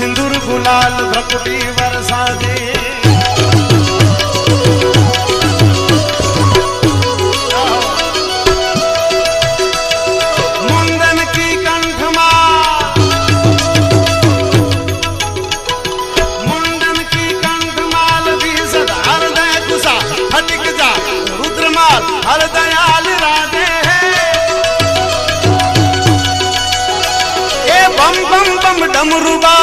सिंदूर गुलाल भ्रकुटी वर्षा दे। मुंडन की कंठमाल, मुंडन की कंठमाल भी सदा हृदय कुशा फटिक जा रुद्रमाल हर दयाल राधे है। ए बम बम बम डमरुबा